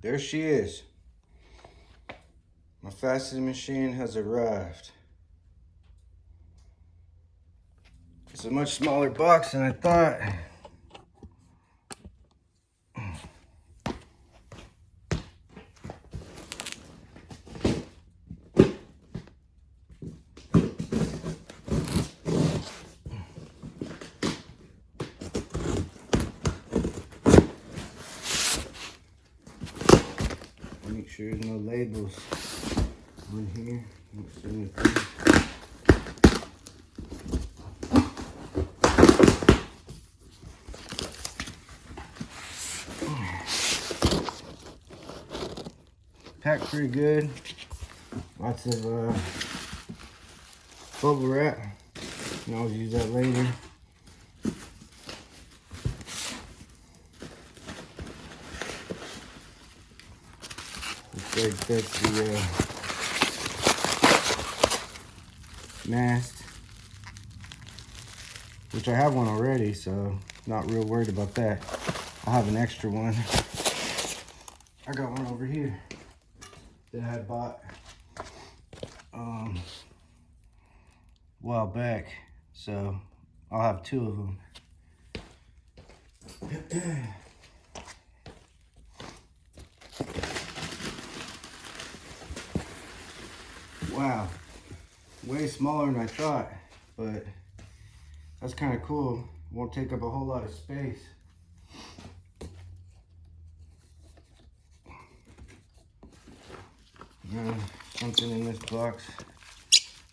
there she is. My faceting machine has arrived. It's a much smaller box than I thought. Make sure there's no labels on here. Packed pretty good. Lots of bubble wrap. You can always use that later. Looks like that's the mast, which I have one already, so not real worried about that. I'll have an extra one. I got one over here that I had bought a while back, so I'll have two of them. Wow, way smaller than I thought, but that's kind of cool. Won't take up a whole lot of space. Something in this box.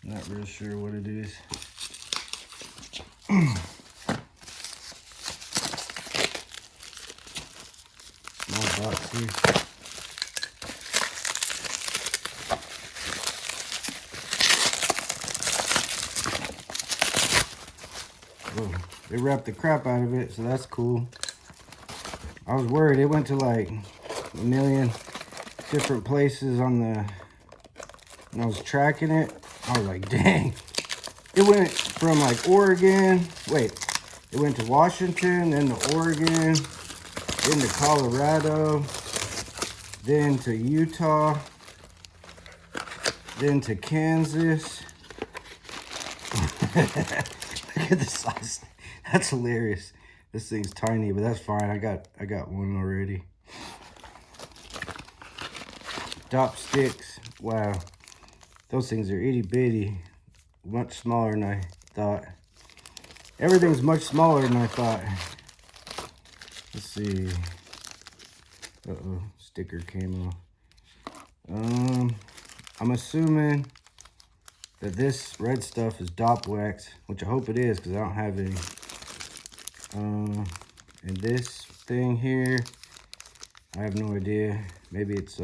Not real sure what it is. Small box here. Whoa, they wrapped the crap out of it, so that's cool. I was worried. It went to like a million different places on the, when I was tracking it. I was like, dang. It went from like Oregon, it went to Washington, then to Oregon, then to Colorado, then to Utah, then to Kansas. Look at the size. That's hilarious. This thing's tiny, but that's fine. I got one already. Top sticks. Wow. Those things are itty bitty. Much smaller than I thought. Everything's much smaller than I thought. Let's see. Uh-oh, sticker came off. I'm assuming that this red stuff is dop wax, which I hope it is because I don't have any. And this thing here, I have no idea. Maybe it's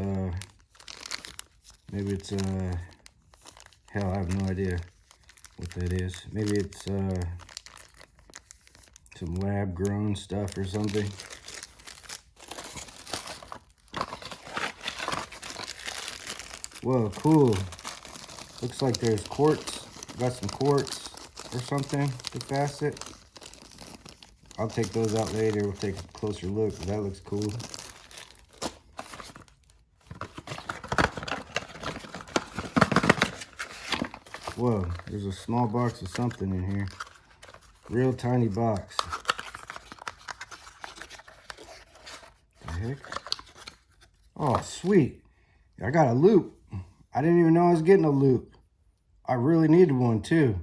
hell, I have no idea what that is. Maybe it's some lab grown stuff or something. Whoa, cool. Looks like there's quartz. Got some quartz or something to facet. I'll take those out later. We'll take a closer look. That looks cool. Whoa, there's a small box of something in here. Real tiny box. The heck? Oh, sweet. I got a loop. I didn't even know I was getting a loop. I really needed one too.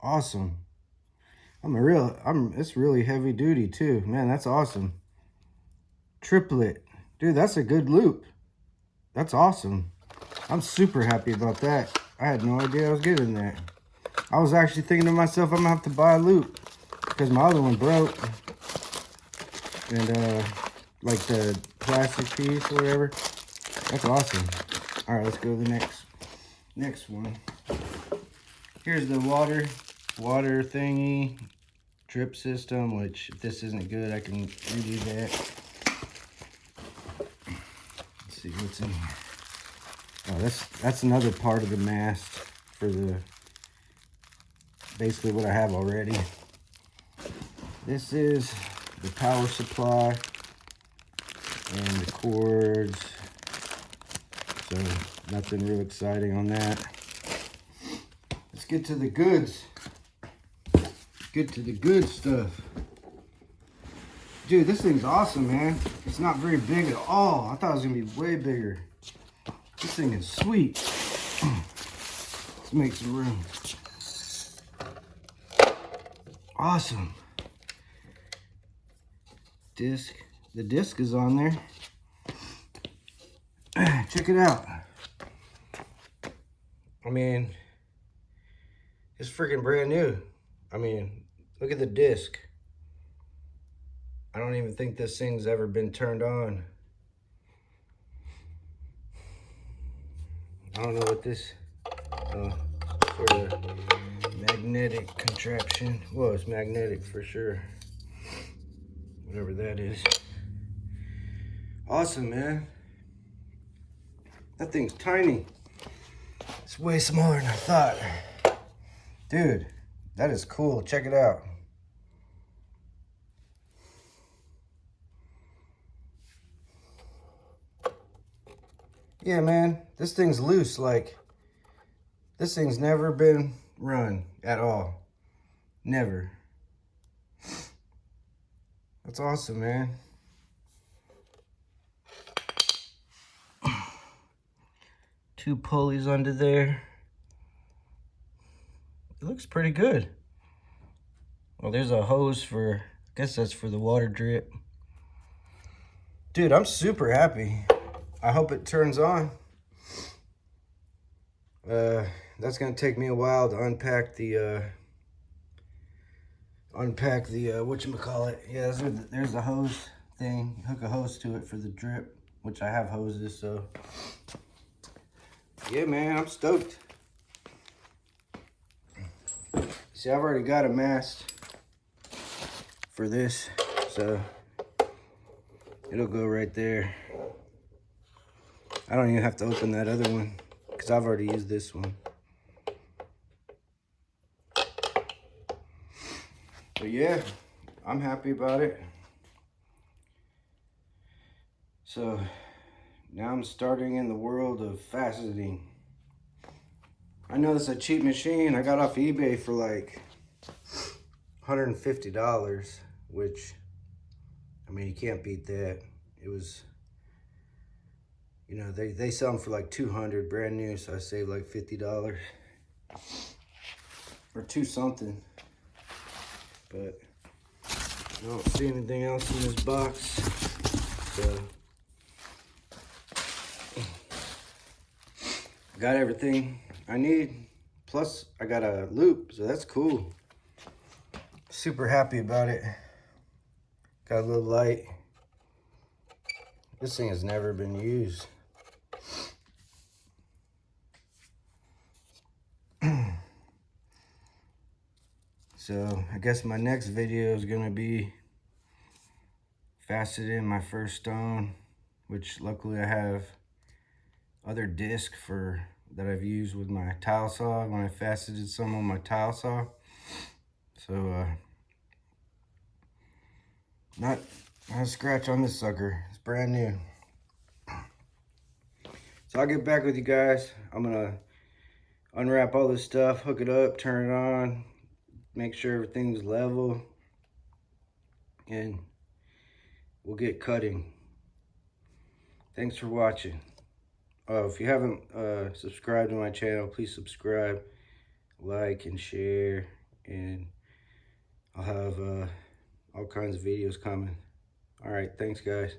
Awesome. It's really heavy duty too. Man, that's awesome. Triplet. Dude, that's a good loop. That's awesome. I'm super happy about that. I had no idea I was getting that. I was actually thinking to myself, I'm gonna have to buy a loop because my other one broke. And like the plastic piece or whatever. That's awesome. All right, let's go to the next one. Here's the water thingy drip system, which if this isn't good, I can redo that. Let's see what's in here. Oh, that's another part of the mast for basically what I have already. This is the power supply. and the cords. So nothing real exciting on that. Let's get to the goods. Get to the good stuff. Dude, this thing's awesome, man. It's not very big at all. I thought it was gonna be way bigger. This thing is sweet. Let's make some room. Awesome. Disc. The disc is on there. Check it out. I mean, it's freaking brand new. I mean, look at the disc. I don't even think this thing's ever been turned on. I don't know what this sort of magnetic contraption. Well, it's magnetic for sure. Whatever that is. Awesome, man. That thing's tiny. It's way smaller than I thought. Dude, that is cool. Check it out. Yeah, man, this thing's loose. Like, this thing's never been run at all. Never. That's awesome, man. Two pulleys under there. It looks pretty good. Well, there's a hose for, I guess that's for the water drip. Dude, I'm super happy. I hope it turns on. That's gonna take me a while to unpack the whatchamacallit. Yeah, there's the hose thing. Hook a hose to it for the drip, which I have hoses, so. Yeah, man, I'm stoked. See, I've already got a mast for this, so it'll go right there. I don't even have to open that other one because I've already used this one. But yeah, I'm happy about it. So now I'm starting in the world of faceting. I know it's a cheap machine. I got off eBay for like $150, which, I mean, you can't beat that. It was, you know, they sell them for like $200 brand new, so I saved like $50 or two something. But I don't see anything else in this box, so I got everything I need. Plus, I got a loop, so that's cool. Super happy about it. Got a little light. This thing has never been used. So I guess my next video is gonna be faceting my first stone, which luckily I have other disc that I've used with my tile saw when I faceted some on my tile saw. So not a scratch on this sucker. It's brand new. So I'll get back with you guys. I'm gonna unwrap all this stuff, hook it up, turn it on, make sure everything's level, and we'll get cutting. Thanks for watching. If you haven't subscribed to my channel, please subscribe, like, and share, and I'll have all kinds of videos coming. All right, thanks guys.